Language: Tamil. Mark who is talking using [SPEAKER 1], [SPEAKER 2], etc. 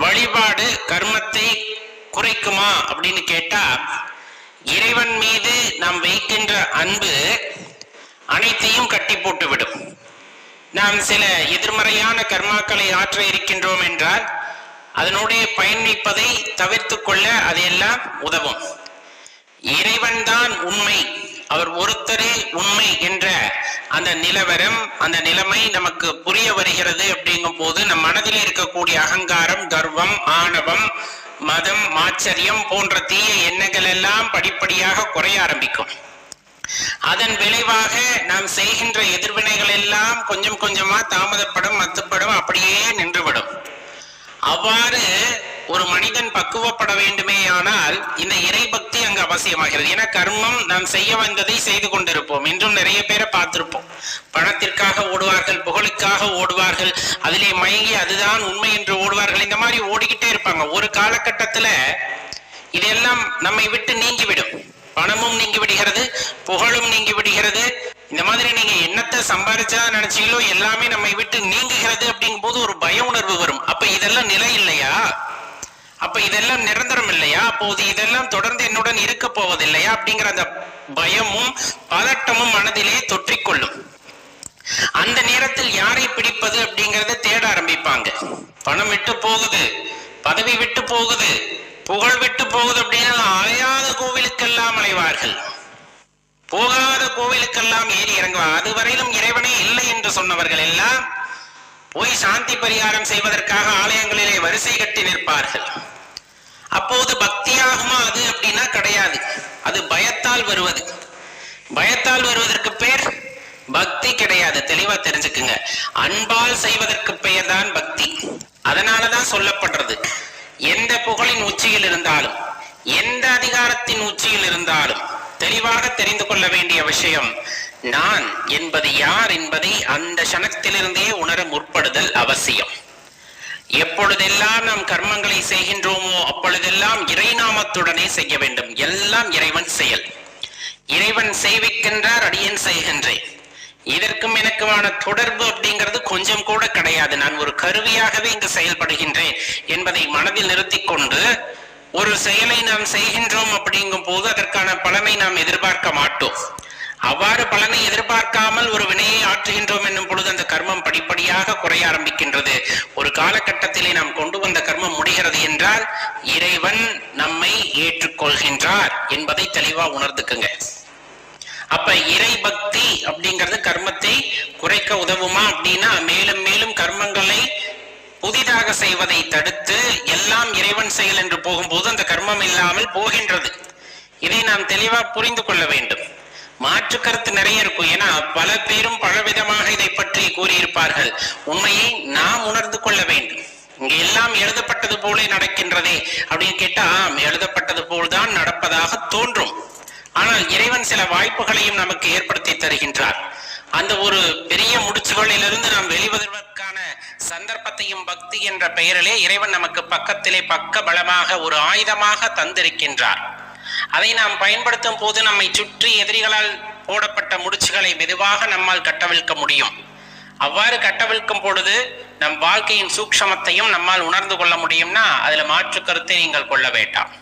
[SPEAKER 1] வழிபாடு கர்மத்தை குறைக்குமா அப்படின்னு கேட்டா, இறைவன் மீது நாம் வைக்கின்ற அன்பு அனைத்தையும் கட்டி போட்டுவிடும். நாம் சில எதிர்மறையான கர்மாக்களை ஆற்ற இருக்கின்றோம் என்றால் அதனுடைய பயணிப்பதை தவிர்த்து கொள்ள அதையெல்லாம் உதவும். இறைவன் தான் உண்மை, அவர் ஒருத்தரே உண்மை என்ற அந்த நிலவரம், அந்த நிலைமை நமக்கு புரிய வருகிறது. அப்படிங்கும் போது நம் மனதில் இருக்கக்கூடிய அகங்காரம், கர்வம், ஆணவம், மதம், ஆச்சரியம் போன்ற தீய எண்ணங்கள் எல்லாம் படிப்படியாக குறைய ஆரம்பிக்கும். அதன் விளைவாக நாம் செய்கின்ற எதிர்வினைகள் எல்லாம் கொஞ்சம் கொஞ்சமா தாமதப்படும், மத்துப்படும், அப்படியே நின்றுவிடும். அவ்வாறு ஒரு மனிதன் பக்குவப்பட வேண்டுமே ஆனால் இந்த இறை பக்தி அங்கு அவசியமாகிறது. ஏன்னா கர்மம் நாம் செய்ய வந்ததை செய்து கொண்டிருப்போம். இன்றும் நிறைய பேரை பார்த்திருப்போம். பணத்திற்காக ஓடுவார்கள், புகழுக்காக ஓடுவார்கள், அதிலே மயங்கி அதுதான் உண்மை என்று ஓடுவார்கள். இந்த மாதிரி ஓடிக்கிட்டே இருப்பாங்க. ஒரு காலகட்டத்துல இதெல்லாம் நம்மை விட்டு நீங்கிவிடும். பணமும் நீங்கி விடுகிறது, புகழும் நீங்கி விடுகிறது. இந்த மாதிரி நீங்க என்னத்தை சம்பாதிச்சா நினைச்சீங்களோ எல்லாமே நம்மை விட்டு நீங்குகிறது. அப்படிங்கும் போது ஒரு பய உணர்வு வரும். அப்ப இதெல்லாம் நிலை இல்லையா? அப்ப இதெல்லாம் நிரந்தரம் இல்லையா? அப்போது இதெல்லாம் தொடர்ந்து என்னுடன் இருக்க போவதில்லையா? அப்படிங்கிற அந்த பயமும் பதட்டமும் மனதிலே தொற்றிக்கொள்ளும். அந்த நேரத்தில் யாரை பிடிப்பது அப்படிங்கறத தேட ஆரம்பிப்பாங்க. பணம் விட்டு போகுது, பதவி விட்டு போகுது, புகழ் விட்டு போகுது அப்படின்னா அலையாத கோவிலுக்கெல்லாம் அலைவார்கள், போகாத கோவிலுக்கெல்லாம் ஏறி இறங்குவார். அதுவரையிலும் இறைவனே இல்லை என்று சொன்னவர்கள் எல்லாம் போய் சாந்தி பரிகாரம் செய்வதற்காக ஆலயங்களிலே வரிசை கட்டி நிற்பார்கள். அப்போது பக்தியாகுமா அது அப்படின்னா கிடையாது. அது பயத்தால் வருவது. பயத்தால் வருவதற்கு பேர் பக்தி கிடையாது. தெளிவா தெரிஞ்சுக்குங்க. அன்பால் செய்வதற்கு பெயர் தான் பக்தி. அதனாலதான் சொல்லப்படுறது, எந்த புகழின் உச்சியில் இருந்தாலும், எந்த அதிகாரத்தின் உச்சியில் இருந்தாலும் தெளிவாக தெரிந்து கொள்ள வேண்டிய விஷயம், நான் என்பது யார் என்பதை அந்த கணத்திலிருந்தே உணர முற்படுதல் அவசியம். எப்பொழுதெல்லாம் நாம் கர்மங்களை செய்கின்றோமோ அப்பொழுதெல்லாம் இறைநாமத்துடனே செய்ய வேண்டும். எல்லாம் இறைவன் செயல். இறைவன் செய்விக்கின்றார், அடியேன் செய்கின்றேன். இதற்கும் எனக்குமான தொடர்பு அப்படிங்கிறது கொஞ்சம் கூட கிடையாது. நான் ஒரு கருவியாகவே இங்கு செயல்படுகின்றேன் என்பதை மனதில் நிறுத்தி கொண்டு ஒரு செயலை நாம் செய்கின்றோம் அப்படிங்கும் போது அதற்கான பலனை நாம் எதிர்பார்க்க மாட்டோம். அவ்வாறு பலனை எதிர்பார்க்காமல் ஒரு வினையை ஆற்றுகின்றோம் என்னும் பொழுது அந்த கர்மம் படிப்படியாக குறைய ஆரம்பிக்கின்றது. ஒரு காலகட்டத்திலே நாம் கொண்டு வந்த கர்மம் முடிகிறது என்றால் இறைவன் நம்மை ஏற்றுக்கொள்கின்றார் என்பதை தெளிவா உணர்ந்துக்குங்க. அப்ப இறை பக்தி அப்படிங்கிறது கர்மத்தை குறைக்க உதவுமா அப்படின்னா, மேலும் மேலும் கர்மங்களை புதிதாக செய்வதை தடுத்து எல்லாம் இறைவன் செயல் என்று போகும்போது அந்த கர்மம் இல்லாமல் போகின்றது. இதை நாம் தெளிவா புரிந்து கொள்ள வேண்டும். மாற்று கருத்து நிறைய இருக்கும். ஏன்னா பல பேரும் பலவிதமாக இதை பற்றி கூறியிருப்பார்கள். உண்மையை நாம் உணர்ந்து கொள்ள வேண்டும். இங்க எல்லாம் எழுதப்பட்டது போல நடக்கின்றதே அப்படின்னு கேட்டா, எழுதப்பட்டது போல்தான் நடப்பதாக தோன்றும். ஆனால் இறைவன் சில வாய்ப்புகளையும் நமக்கு ஏற்படுத்தி தருகின்றார். அந்த ஒரு பெரிய முடிச்சுகளிலிருந்து நாம் வெளிவருவதற்கான சந்தர்ப்பத்தையும் பக்தி என்ற பெயரிலே இறைவன் நமக்கு பக்கத்திலே பக்க பலமாக ஒரு ஆயுதமாக தந்திருக்கின்றார். அதை நாம் பயன்படுத்தும் போது நம்மை சுற்றி எதிரிகளால் போடப்பட்ட முடிச்சுகளை மெதுவாக நம்மால் கட்டவிழ்க்க முடியும். அவ்வாறு கட்டவிழ்க்கும் பொழுது நம் வாழ்க்கையின் சூக்ஷமத்தையும் நம்மால் உணர்ந்து கொள்ள முடியும்னா அதுல மாற்று கருத்தை நீங்கள் கொள்ள வேண்டாம்.